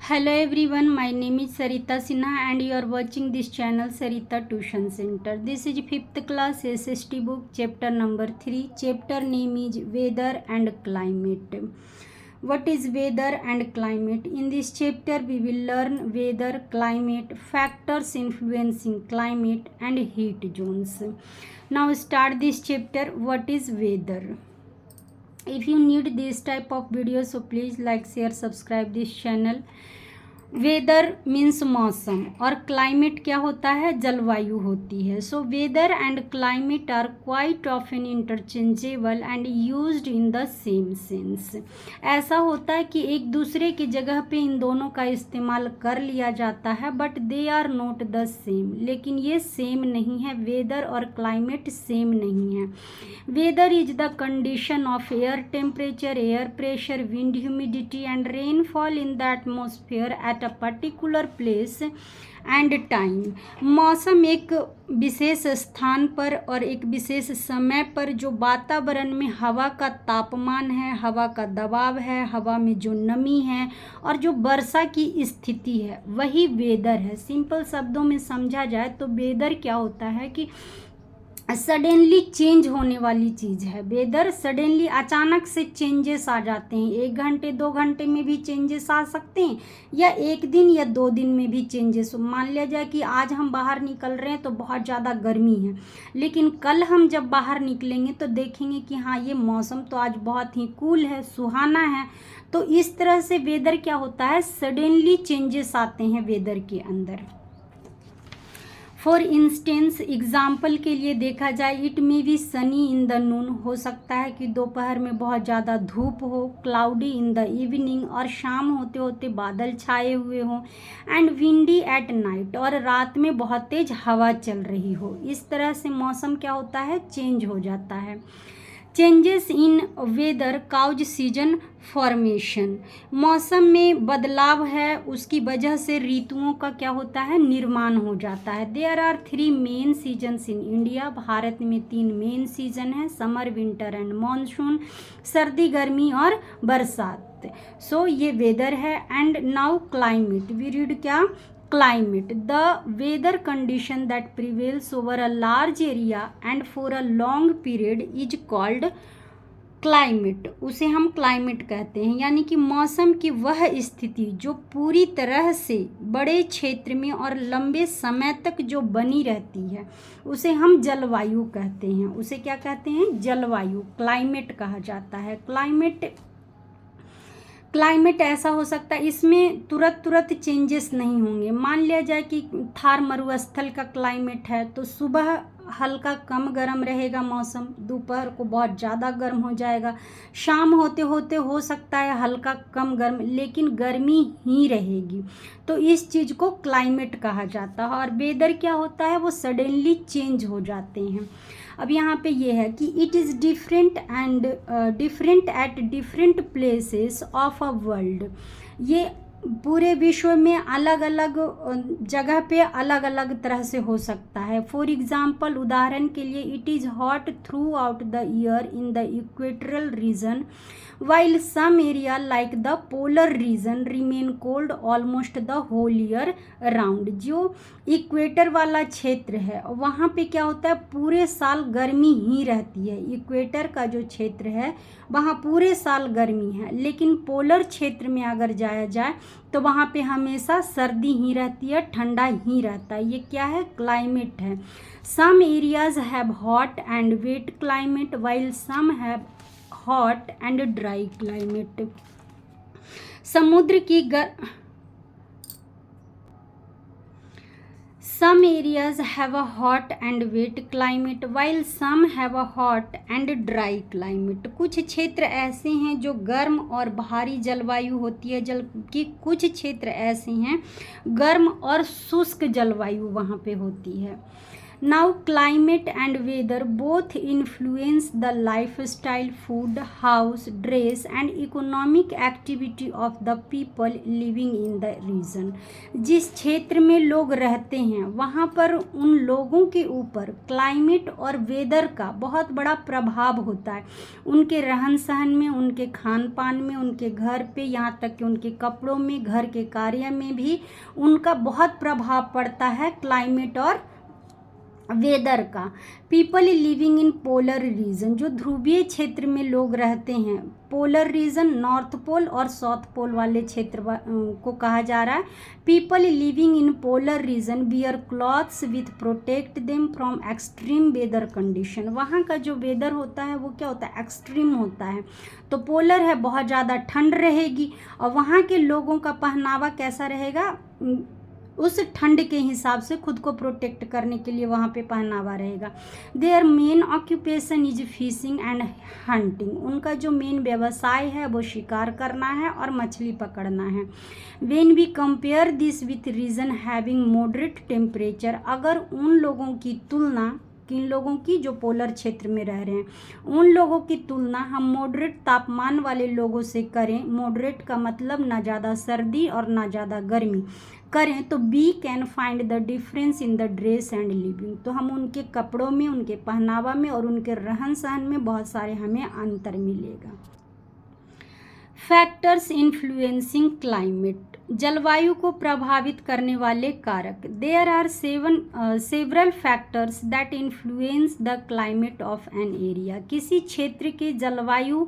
Hello everyone, my name is Sarita Sinha and you are watching this channel Sarita Tuition Center. This is 5th class SST book, chapter number 3. Chapter name is Weather and Climate. What is weather and climate? In this chapter we will learn weather, climate, factors influencing climate and heat zones. Now start this chapter. What is weather? If you need this type of videos, so please like, share, subscribe this channel. Weather means मौसम और climate क्या होता है, जलवायु होती है. So weather and climate are quite often interchangeable and used in the same sense. ऐसा होता है कि एक दूसरे की जगह पे इन दोनों का इस्तेमाल कर लिया जाता है, but they are not the same. लेकिन ये सेम नहीं है, वेदर और क्लाइमेट सेम नहीं है. Weather is the condition of air temperature, air pressure, wind, humidity and rainfall in the atmosphere at a particular place and time. मौसम एक विशेष स्थान पर और एक विशेष समय पर जो वातावरण में हवा का तापमान है, हवा का दबाव है, हवा में जो नमी है और जो वर्षा की स्थिति है, वही वेदर है. सिंपल शब्दों में समझा जाए तो वेदर क्या होता है कि सडनली चेंज होने वाली चीज़ है. वेदर सडनली अचानक से चेंजेस आ जाते हैं. 1 घंटे 2 घंटे में भी चेंजेस आ सकते हैं या 1 दिन या 2 दिन में भी चेंजेस. मान लिया जाए कि आज हम बाहर निकल रहे हैं तो बहुत ज़्यादा गर्मी है, लेकिन कल हम जब बाहर निकलेंगे तो देखेंगे कि हाँ, ये मौसम तो आज बहुत ही कूल है, सुहाना है. तो इस तरह से वेदर क्या होता है, सडनली चेंजेस आते हैं वेदर के अंदर. फॉर इंस्टेंस, एग्जाम्पल के लिए देखा जाए, it may be sunny in the noon, हो सकता है कि दोपहर में बहुत ज़्यादा धूप हो. क्लाउडी इन द इवनिंग, और शाम होते होते बादल छाए हुए हों. एंड विंडी एट नाइट, और रात में बहुत तेज हवा चल रही हो. इस तरह से मौसम क्या होता है, चेंज हो जाता है. Changes in weather cause season formation. मौसम में बदलाव है, उसकी वजह से ऋतुओं का क्या होता है, निर्माण हो जाता है. There are 3 main seasons in India. भारत में 3 मेन सीजन है, समर, विंटर एंड मॉनसून. सर्दी, गर्मी और बरसात. सो ये वेदर है. And now climate, we read क्या, climate, the weather condition that prevails over a large area and for a long period is called climate. उसे हम क्लाइमेट कहते हैं. यानी कि मौसम की वह स्थिति जो पूरी तरह से बड़े क्षेत्र में और लंबे समय तक जो बनी रहती है, उसे हम जलवायु कहते हैं. उसे क्या कहते हैं, जलवायु, क्लाइमेट कहा जाता है. क्लाइमेट ऐसा हो सकता है, इसमें तुरंत चेंजेस नहीं होंगे. मान लिया जाए कि थार मरुस्थल का क्लाइमेट है तो सुबह हल्का कम गर्म रहेगा मौसम, दोपहर को बहुत ज़्यादा गर्म हो जाएगा, शाम होते होते हो सकता है हल्का कम गर्म, लेकिन गर्मी ही रहेगी. तो इस चीज़ को क्लाइमेट कहा जाता है. और वेदर क्या होता है, वो सडनली चेंज हो जाते हैं. अब यहाँ पे ये है कि it is different at different places of a world. ये पूरे विश्व में अलग अलग जगह पे अलग अलग तरह से हो सकता है. फॉर एग्जाम्पल, उदाहरण के लिए, it is hot throughout the year in the equatorial region, while some area like the polar region remain cold almost the whole year round. जो इक्वेटर वाला क्षेत्र है वहाँ पे क्या होता है, पूरे साल गर्मी ही रहती है. इक्वेटर का जो क्षेत्र है वहाँ पूरे साल गर्मी है, लेकिन पोलर क्षेत्र में अगर जाया जाए तो वहाँ पे हमेशा सर्दी ही रहती है, ठंडा ही रहता है. ये क्या है, क्लाइमेट है. Some areas have hot and wet climate while some have hot and dry climate. Some areas have a hot and wet climate while some have a hot and dry climate. कुछ क्षेत्र ऐसे हैं जो गर्म और भारी जलवायु होती है, जबकि कुछ क्षेत्र ऐसे हैं गर्म और शुष्क जलवायु वहाँ पे होती है. Now, climate and weather both influence the lifestyle, food, house, dress, and economic activity of the people living in the region. जिस क्षेत्र में लोग रहते हैं वहाँ पर उन लोगों के ऊपर क्लाइमेट और वेदर का बहुत बड़ा प्रभाव होता है, उनके रहन सहन में, उनके खान पान में, उनके घर पे, यहाँ तक कि उनके कपड़ों में, घर के कार्य में भी उनका बहुत प्रभाव पड़ता है क्लाइमेट और वेदर का। People living in polar reason, जो ध्रुवीय क्षेत्र में लोग रहते हैं, पोलर रीजन नॉर्थ पोल और साउथ पोल वाले क्षेत्र को कहा जा रहा है। People living in polar region wear clothes with protect them from extreme weather condition. वहाँ का जो वेदर होता है वो क्या होता है, एक्सट्रीम होता है। तो पोलर है, बहुत ज़्यादा ठंड रहेगी और वहाँ के लोगों का पहनावा कैसा रहेगा, उस ठंड के हिसाब से खुद को प्रोटेक्ट करने के लिए वहाँ पे पहनावा रहेगा। Their main occupation is fishing and hunting, उनका जो मेन व्यवसाय है वो शिकार करना है और मछली पकड़ना है। When we compare this with region having moderate temperature, अगर उन लोगों की तुलना, किन लोगों की, जो पोलर क्षेत्र में रह रहे हैं, उन लोगों की तुलना हम मॉडरेट तापमान वाले लोगों से करें, मॉडरेट का मतलब ना ज़्यादा सर्दी और ना ज़्यादा गर्मी करें, तो we can find the difference in the dress and living, तो हम उनके कपड़ों में, उनके पहनावा में और उनके रहन सहन में बहुत सारे हमें अंतर मिलेगा। फैक्टर्स इन्फ्लुएंसिंग क्लाइमेट, जलवायु को प्रभावित करने वाले कारक। There are several factors that influence the climate of an area, किसी क्षेत्र के जलवायु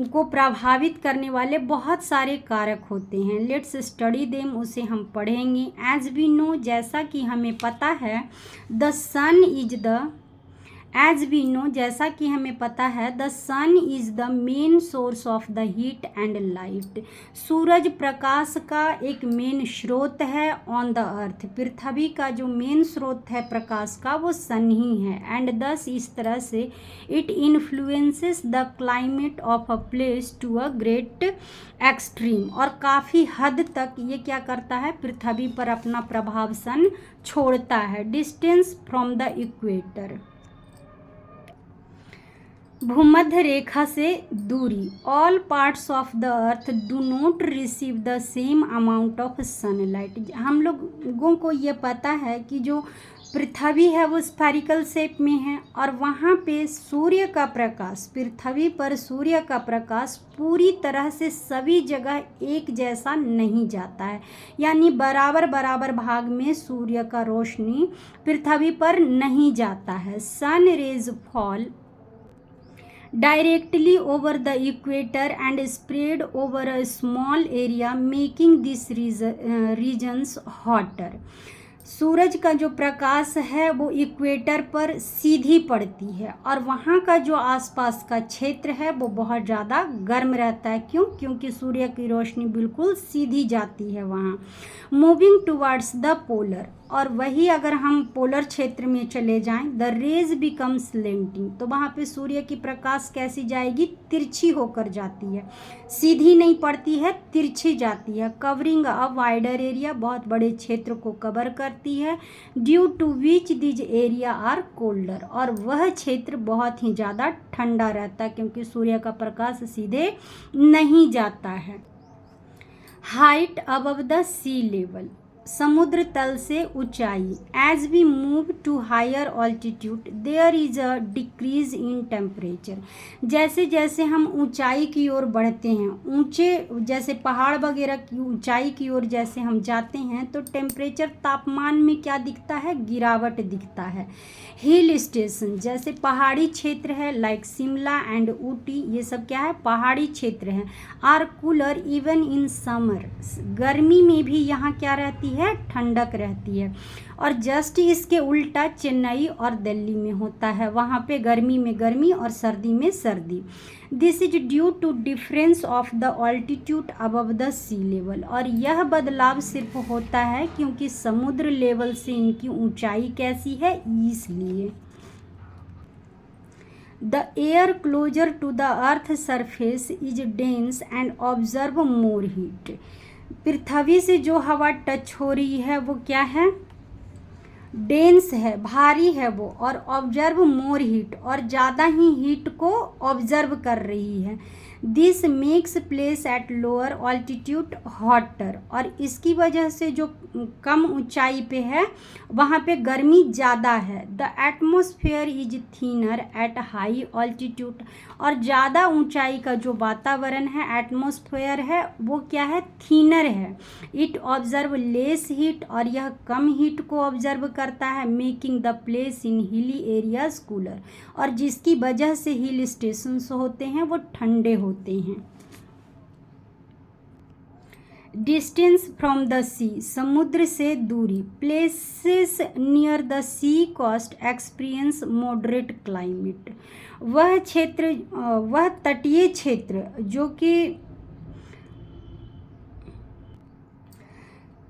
को प्रभावित करने वाले बहुत सारे कारक होते हैं। लेट्स स्टडी देम, उसे हम पढ़ेंगे। एज वी नो, जैसा कि हमें पता है, the sun is the, as we know, जैसा कि हमें पता है, the sun is the main source of the heat and light, सूरज प्रकाश का एक मेन स्रोत है ऑन द अर्थ, पृथ्वी का जो मेन स्रोत है प्रकाश का वो सन ही है। एंड दस, इस तरह से it influences the climate of a place to a great extreme, और काफ़ी हद तक ये क्या करता है, पृथ्वी पर अपना प्रभाव सन छोड़ता है। डिस्टेंस फ्रॉम द इक्वेटर, भूमध्य रेखा से दूरी। All parts of the earth do not receive the same amount of sunlight, हम लोगों को ये पता है कि जो पृथ्वी है वो स्फेरिकल शेप में है और वहाँ पे सूर्य का प्रकाश, पृथ्वी पर सूर्य का प्रकाश पूरी तरह से सभी जगह एक जैसा नहीं जाता है, यानी बराबर बराबर भाग में सूर्य का रोशनी पृथ्वी पर नहीं जाता है। Sun rays fall directly over the equator and spread over a small area, making these regions hotter. सूरज का जो प्रकाश है वो इक्वेटर पर सीधी पड़ती है और वहाँ का जो आसपास का क्षेत्र है वो बहुत ज़्यादा गर्म रहता है। क्यों? क्योंकि सूर्य की रोशनी बिल्कुल सीधी जाती है वहाँ। मूविंग टुवर्ड्स द पोलर, और वही अगर हम पोलर क्षेत्र में चले जाएं, द रेज बिकम स्लेंटिंग, तो वहाँ पे सूर्य की प्रकाश कैसी जाएगी, तिरछी होकर जाती है, सीधी नहीं पड़ती है, तिरछी जाती है। कवरिंग अ वाइडर एरिया, बहुत बड़े क्षेत्र को कवर करती है। Due to which these area are colder, और वह क्षेत्र बहुत ही ज़्यादा ठंडा रहता है क्योंकि सूर्य का प्रकाश सीधे नहीं जाता है। Height above the sea level, समुद्र तल से ऊंचाई। As we move to higher altitude there is a decrease in temperature, जैसे जैसे हम ऊंचाई की ओर बढ़ते हैं, ऊंचे जैसे पहाड़ वगैरह की ऊंचाई की ओर जैसे हम जाते हैं तो टेम्परेचर, तापमान में क्या दिखता है, गिरावट दिखता है। हिल स्टेशन, जैसे पहाड़ी क्षेत्र है, लाइक शिमला एंड ऊटी, ये सब क्या है, पहाड़ी क्षेत्र है। Are cooler even in summer, गर्मी में भी यहाँ क्या रहती है, ठंडक रहती है। और जस्ट इसके उल्टा चेन्नई और दिल्ली में होता है, वहाँ पे गर्मी में गर्मी और सर्दी में सर्दी। This is due to difference of the altitude above the sea level, और यह बदलाव सिर्फ होता है क्योंकि समुद्र लेवल से इनकी ऊंचाई कैसी है, इसलिए। The air closer to the earth surface is dense and observe more heat, पृथ्वी से जो हवा टच हो रही है वो क्या है, डेंस है, भारी है वो, और ऑब्जर्व मोर हीट, और ज़्यादा ही हीट को ऑब्जर्व कर रही है। This makes place at lower altitude hotter, और इसकी वजह से जो कम ऊंचाई पे है वहाँ पे गर्मी ज़्यादा है। The atmosphere is thinner at high altitude, और ज़्यादा ऊंचाई का जो वातावरण है, एटमोसफेयर है, वो क्या है, थीनर है। इट ऑब्जर्व लेस हीट, और यह कम हीट को ऑब्जर्व करता है, making the place in hilly areas cooler, और जिसकी वजह से हिल स्टेशंस होते हैं वो ठंडे होते हैं। डिस्टेंस फ्रॉम द सी, समुद्र से दूरी। Places near the sea coast experience moderate climate, वह क्षेत्र, वह तटीय क्षेत्र जो कि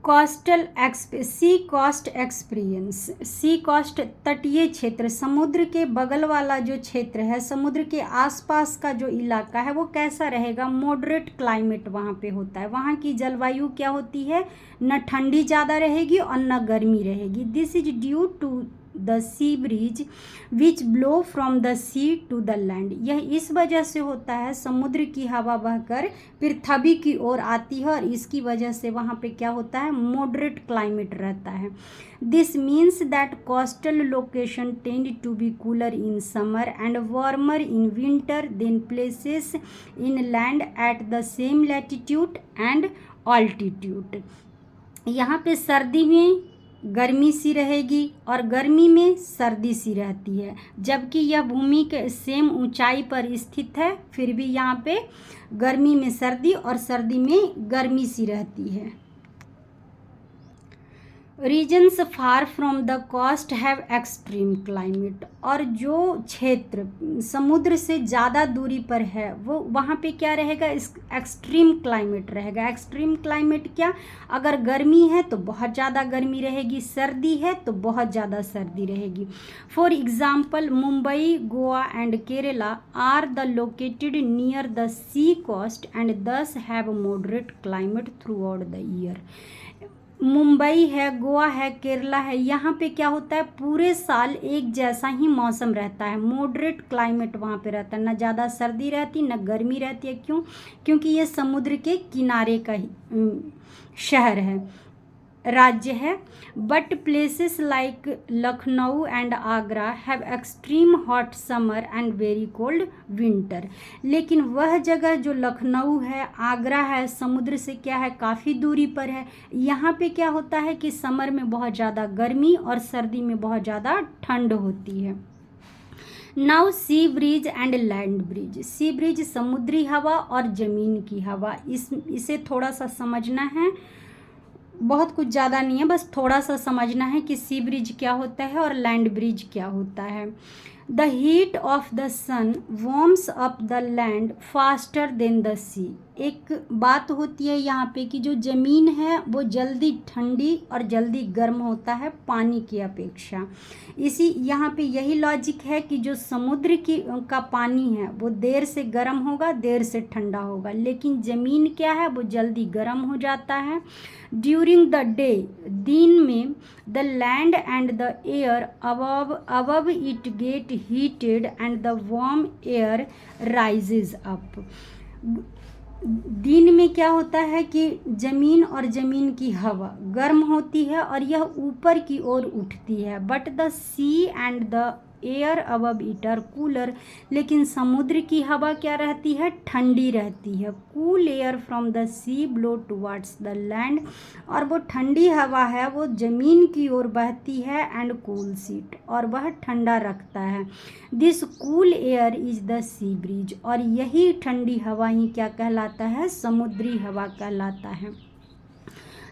sea coast experience, sea coast तटीय क्षेत्र, समुद्र के बगल वाला जो क्षेत्र है, समुद्र के आसपास का जो इलाका है वो कैसा रहेगा, मॉडरेट क्लाइमेट वहाँ पे होता है। वहाँ की जलवायु क्या होती है, न ठंडी ज़्यादा रहेगी और न गर्मी रहेगी। This is due to the sea breeze which blow from the sea to the land, यह इस वजह से होता है, समुद्र की हवा बहकर पृथ्वी की ओर आती है और इसकी वजह से वहाँ पे क्या होता है, मॉडरेट क्लाइमेट रहता है। This means that coastal location tend to be cooler in summer and warmer in winter than places inland at the same latitude and altitude. यहाँ पे सर्दी में गर्मी सी रहेगी और गर्मी में सर्दी सी रहती है, जबकि यह भूमि के सेम ऊंचाई पर स्थित है, फिर भी यहाँ पे गर्मी में सर्दी और सर्दी में गर्मी सी रहती है। Regions far from the coast have extreme climate, और जो क्षेत्र समुद्र से ज़्यादा दूरी पर है वो वहाँ पे क्या रहेगा, एक्सट्रीम क्लाइमेट रहेगा। एक्सट्रीम क्लाइमेट क्या, अगर गर्मी है तो बहुत ज़्यादा गर्मी रहेगी, सर्दी है तो बहुत ज़्यादा सर्दी रहेगी। For example Mumbai, Goa and Kerala are the located near the sea coast and thus have moderate climate throughout the year. Mumbai है, गोवा है, केरला है, यहाँ पे क्या होता है, पूरे साल एक जैसा ही मौसम रहता है, मॉडरेट क्लाइमेट वहाँ पे रहता है, न ज़्यादा सर्दी रहती न गर्मी रहती है। क्यों, क्योंकि ये समुद्र के किनारे का ही शहर है, राज्य है। But places like Lucknow and Agra have extreme hot summer and very cold winter, लेकिन वह जगह जो लखनऊ है, आगरा है, समुद्र से क्या है, काफ़ी दूरी पर है, यहाँ पे क्या होता है कि समर में बहुत ज़्यादा गर्मी और सर्दी में बहुत ज़्यादा ठंड होती है। Now sea breeze and land breeze, sea breeze समुद्री हवा और ज़मीन की हवा, इसे थोड़ा सा समझना है, बहुत कुछ ज़्यादा नहीं है, बस थोड़ा सा समझना है कि सी ब्रिज क्या होता है और लैंड ब्रिज क्या होता है। The heat of the sun warms up the land faster than the sea, एक बात होती है यहाँ पे कि जो ज़मीन है वो जल्दी ठंडी और जल्दी गर्म होता है पानी की अपेक्षा। इसी यहाँ पे यही लॉजिक है कि जो समुद्र का पानी है वो देर से गर्म होगा, देर से ठंडा होगा, लेकिन ज़मीन क्या है, वो जल्दी गर्म हो जाता है। ड्यूरिंग द डे, दिन में, the land and the air above it get heated and the warm air rises up. दिन में क्या होता है कि ज़मीन और ज़मीन की हवा गर्म होती है और यह ऊपर की ओर उठती है। But the sea and the air above it are cooler, लेकिन समुद्र की हवा क्या रहती है, ठंडी रहती है। Cool air from the sea blow towards the land, और वो ठंडी हवा है वो ज़मीन की ओर बहती है, एंड कूल सीट, और वह ठंडा रखता है। This cool air is the sea bridge, और यही ठंडी हवा ही क्या कहलाता है, समुद्री हवा कहलाता है।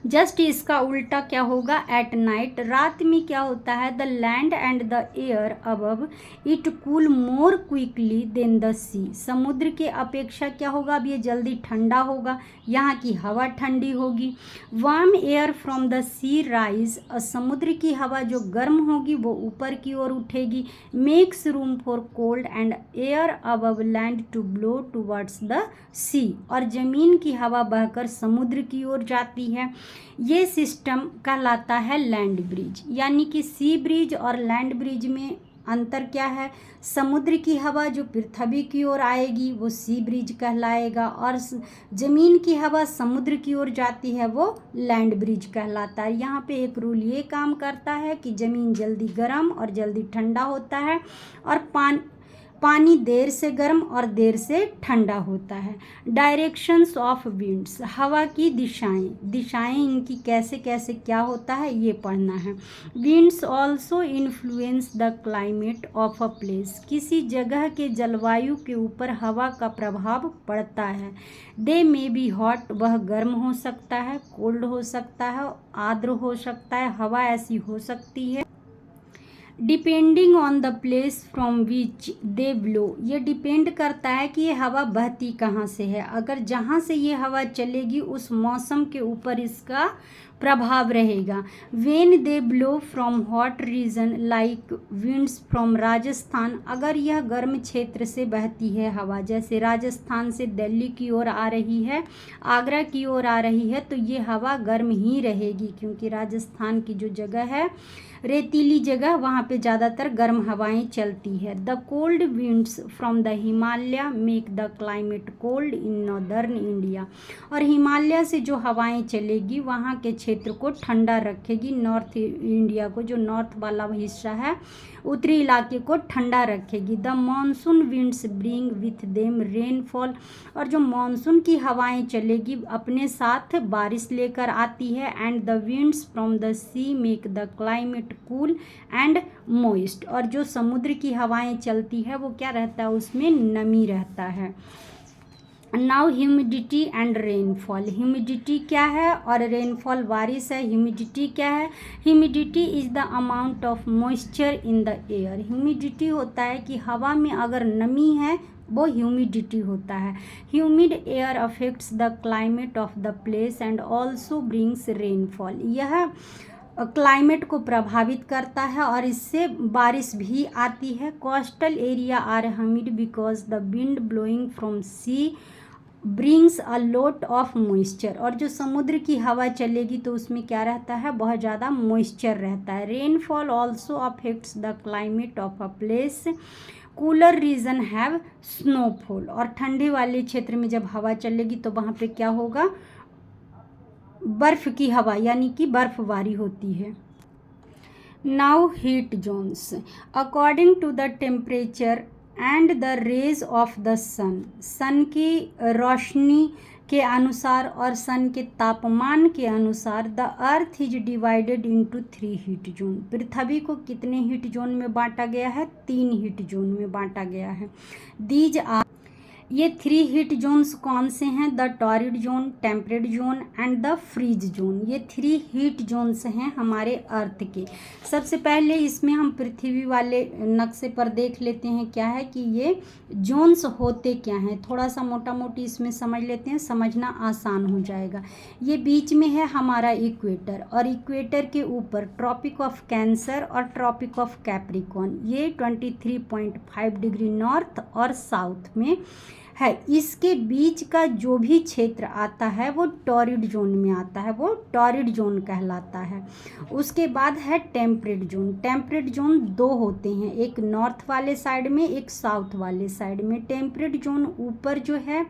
जस्ट इसका उल्टा क्या होगा, एट नाइट, रात में क्या होता है, the land and the air above it cool more quickly than the sea, समुद्र के अपेक्षा क्या होगा, अब ये जल्दी ठंडा होगा, यहाँ की हवा ठंडी होगी। Warm air from the sea rise, समुद्र की हवा जो गर्म होगी वो ऊपर की ओर उठेगी। Makes room for cold and air above land to blow towards the sea, और ज़मीन की हवा बहकर समुद्र की ओर जाती है। ये सिस्टम कहलाता है लैंड ब्रिज। यानी कि सी ब्रिज और लैंड ब्रिज में अंतर क्या है? समुद्र की हवा जो पृथ्वी की ओर आएगी वो सी ब्रिज कहलाएगा, और जमीन की हवा समुद्र की ओर जाती है वो लैंड ब्रिज कहलाता है। यहाँ पे एक रूल ये काम करता है कि जमीन जल्दी गर्म और जल्दी ठंडा होता है, और पानी देर से गर्म और देर से ठंडा होता है। डायरेक्शंस ऑफ विंड्स, हवा की दिशाएं इनकी कैसे कैसे क्या होता है ये पढ़ना है। Winds also influence the climate of a place, किसी जगह के जलवायु के ऊपर हवा का प्रभाव पड़ता है। दे मे बी हॉट, वह गर्म हो सकता है, कोल्ड हो सकता है, आर्द्र हो सकता है, हवा ऐसी हो सकती है। Depending on the place from which they blow, ये डिपेंड करता है कि ये हवा बहती कहाँ से है। अगर जहाँ से ये हवा चलेगी उस मौसम के ऊपर इसका प्रभाव रहेगा। When they blow from hot reason like winds from Rajasthan, अगर यह गर्म क्षेत्र से बहती है हवा, जैसे राजस्थान से दिल्ली की ओर आ रही है, आगरा की ओर आ रही है, तो ये हवा गर्म ही रहेगी, क्योंकि राजस्थान की जो जगह है रेतीली जगह, वहाँ पे ज़्यादातर गर्म हवाएं चलती है। The cold winds from the Himalaya make the climate cold in northern India, और हिमालय से जो हवाएं चलेगी वहाँ के क्षेत्र को ठंडा रखेगी, नॉर्थ इंडिया को, जो नॉर्थ वाला हिस्सा है, उत्तरी इलाके को ठंडा रखेगी। The monsoon winds bring with them rainfall, और जो मानसून की हवाएं चलेगी अपने साथ बारिश लेकर आती है। And the winds from the sea make the climate cool and moist, और जो समुद्र की हवाएं चलती है वो क्या रहता है, उसमें नमी रहता है। Now humidity and rainfall, humidity क्या है और रेनफॉल बारिश है। ह्यूमिडिटी क्या है? Humidity is the amount of moisture in the air, humidity होता है कि हवा में अगर नमी है वो ह्यूमिडिटी होता है। Humid air affects the climate of the place and also brings rainfall, यह क्लाइमेट को प्रभावित करता है और इससे बारिश भी आती है। Coastal area are humid because the wind blowing from sea brings a lot of moisture, और जो समुद्र की हवा चलेगी तो उसमें क्या रहता है, बहुत ज़्यादा मॉइस्चर रहता है। Rainfall also affects the climate of a place, cooler region have snowfall, और ठंडे वाले क्षेत्र में जब हवा चलेगी तो वहाँ पे क्या होगा, बर्फ की हवा यानी कि बर्फबारी होती है। Now heat zones, according to the temperature and the rays of the sun, sun की रोशनी के अनुसार और सन के तापमान के अनुसार the earth is divided into 3 heat zone, पृथ्वी को कितने हीट जोन में बांटा गया है, 3 हीट जोन में बांटा गया है। दीज आर, ये 3 हीट जोन्स कौन से हैं? The torrid zone, temperate zone and the frigid zone, ये 3 हीट जोन्स हैं हमारे अर्थ के। सबसे पहले इसमें हम पृथ्वी वाले नक्शे पर देख लेते हैं क्या है कि ये जोन्स होते क्या हैं, थोड़ा सा मोटा मोटी इसमें समझ लेते हैं, समझना आसान हो जाएगा। ये बीच में है हमारा इक्वेटर, और इक्वेटर के ऊपर ट्रॉपिक ऑफ कैंसर और ट्रॉपिक ऑफ कैप्रिकॉर्न, ये 23.5 डिग्री नॉर्थ और साउथ में है। इसके बीच का जो भी क्षेत्र आता है वो टॉरिड जोन में आता है, वो टॉरिड जोन कहलाता है। उसके बाद है टेम्परेट जोन, टेम्परेट जोन 2 होते हैं, एक नॉर्थ वाले साइड में, एक साउथ वाले साइड में। टेम्परेट जोन ऊपर जो है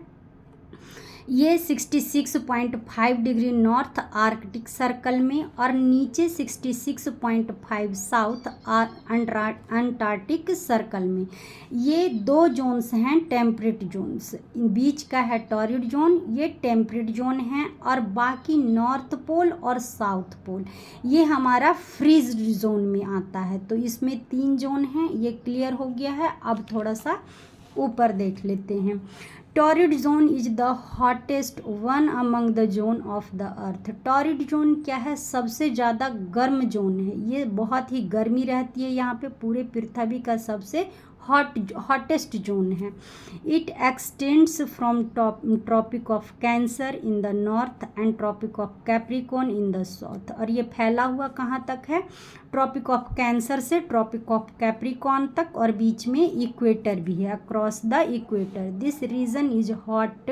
ये 66.5 डिग्री नॉर्थ आर्कटिक सर्कल में, और नीचे 66.5 साउथ अंटार्कटिक सर्कल में। ये 2 जोन्स हैं टेम्परेट जोन्स, बीच का है टॉरिड जोन, ये टेम्परेट जोन है, और बाकी नॉर्थ पोल और साउथ पोल ये हमारा फ्रीज जोन में आता है। तो इसमें 3 जोन हैं, ये क्लियर हो गया है। अब थोड़ा सा ऊपर देख लेते हैं। Torrid zone is the hottest one among the zone of the earth, torrid zone क्या है, सबसे ज़्यादा गर्म जोन है, ये बहुत ही गर्मी रहती है यहाँ पे, पूरे पृथ्वी का सबसे हॉटेस्ट जोन है। It extends from Tropic of Cancer in the north and Tropic of Capricorn in the south, और ये फैला हुआ कहाँ तक है, ट्रॉपिक ऑफ कैंसर से ट्रॉपिक ऑफ कैप्रिकॉर्न तक, और बीच में इक्वेटर भी है, across the equator. This region is hot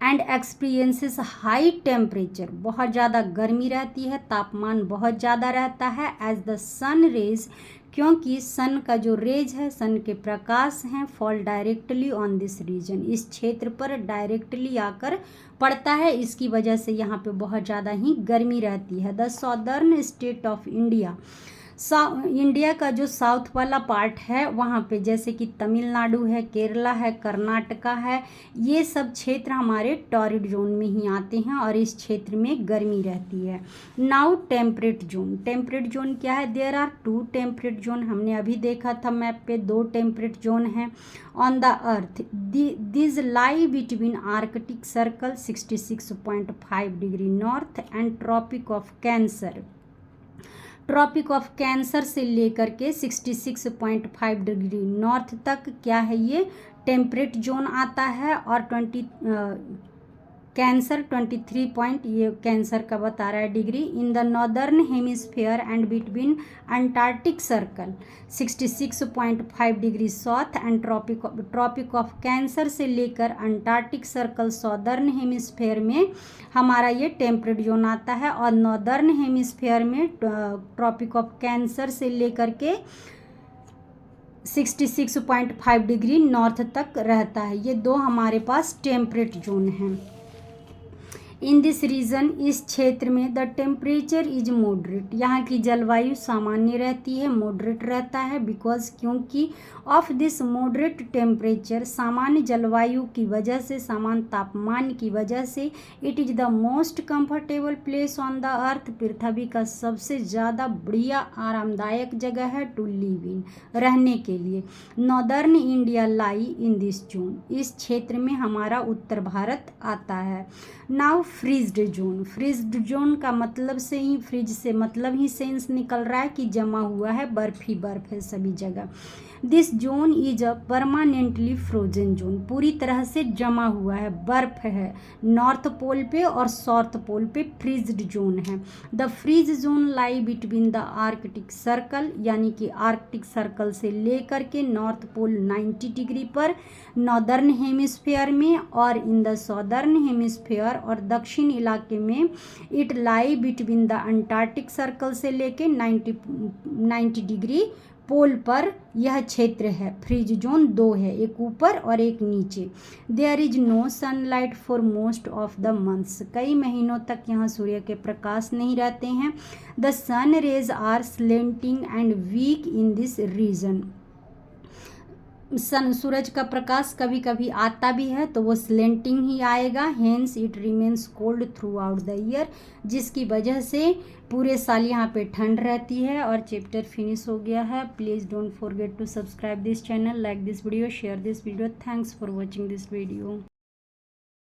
and experiences high temperature, बहुत ज़्यादा गर्मी रहती है, तापमान बहुत ज़्यादा रहता है। एज द सन रेज, क्योंकि सन का जो रेज है, सन के प्रकाश हैं, fall directly on this region, इस क्षेत्र पर डायरेक्टली आकर पड़ता है, इसकी वजह से यहाँ पे बहुत ज़्यादा ही गर्मी रहती है। The southern state of India, India का जो साउथ वाला पार्ट है वहाँ पे जैसे कि तमिलनाडु है, केरला है, कर्नाटका है, ये सब क्षेत्र हमारे टॉरिड जोन में ही आते हैं और इस क्षेत्र में गर्मी रहती है। Now temperate zone, temperate zone क्या है? देयर आर 2 टेम्परेट जोन, हमने अभी देखा था मैप पे 2 टेम्परेट जोन हैं on the earth. This lie between Arctic Circle 66.5 degree north and Tropic of Cancer, Tropic of Cancer से लेकर के 66.5 डिग्री नॉर्थ तक क्या है, ये टेम्परेट जोन आता है। और कैंसर 23 पॉइंट, ये कैंसर का बता रहा है degree, in the northern hemisphere and between Antarctic Circle 66.5 degree south and Tropic of Cancer से लेकर अंटार्कटिक सर्कल सॉदर्न हेमिस्फीयर में हमारा ये टेम्परेट जोन आता है। और नॉर्दर्न हेमिस्फीयर में ट्रॉपिक ऑफ कैंसर से लेकर के 66.5 डिग्री नॉर्थ तक रहता है। ये 2 हमारे पास टेम्परेट जोन हैं। इन दिस रीजन, इस क्षेत्र में द टेम्परेचर इज मॉडरेट, यहाँ की जलवायु सामान्य रहती है, मॉडरेट रहता है। बिकॉज, क्योंकि ऑफ दिस मॉडरेट टेम्परेचर, सामान्य जलवायु की वजह से, सामान्य तापमान की वजह से, it is the most comfortable place on the earth, पृथ्वी का सबसे ज़्यादा बढ़िया आरामदायक जगह है टू लिव इन, रहने के लिए। Northern India lie in this zone, इस क्षेत्र में हमारा उत्तर भारत आता है। Now freezed zone, freezed zone का मतलब से ही, फ्रिज से मतलब ही सेंस निकल रहा है कि जमा हुआ है, बर्फ ही बर्फ है सभी जगह। This zone is a permanently frozen zone, पूरी तरह से जमा हुआ है, बर्फ है। नॉर्थ पोल पे और साउथ पोल पे फ्रीज्ड जोन है। The frigid zone lie between the Arctic Circle, यानी कि आर्कटिक सर्कल से लेकर के नॉर्थ पोल 90 डिग्री पर नॉर्दर्न हेमिस्फीयर में, और इन द सॉदर्न हेमिस्फीयर और दक्षिण इलाके में it lie between the Antarctic circle से लेके 90 डिग्री पोल पर यह क्षेत्र है। फ्रीज जोन 2 है, एक ऊपर और एक नीचे। There is no sunlight for most of the months, कई महीनों तक यहाँ सूर्य के प्रकाश नहीं रहते हैं। The sun rays are slanting and weak in this region, सूरज का प्रकाश कभी कभी आता भी है तो वो स्लेंटिंग ही आएगा। Hence it remains cold through out the year, जिसकी वजह से पूरे साल यहाँ पे ठंड रहती है। और चैप्टर फिनिश हो गया है। Please don't forget to subscribe this channel, like this video, share this video. Thanks for watching this video.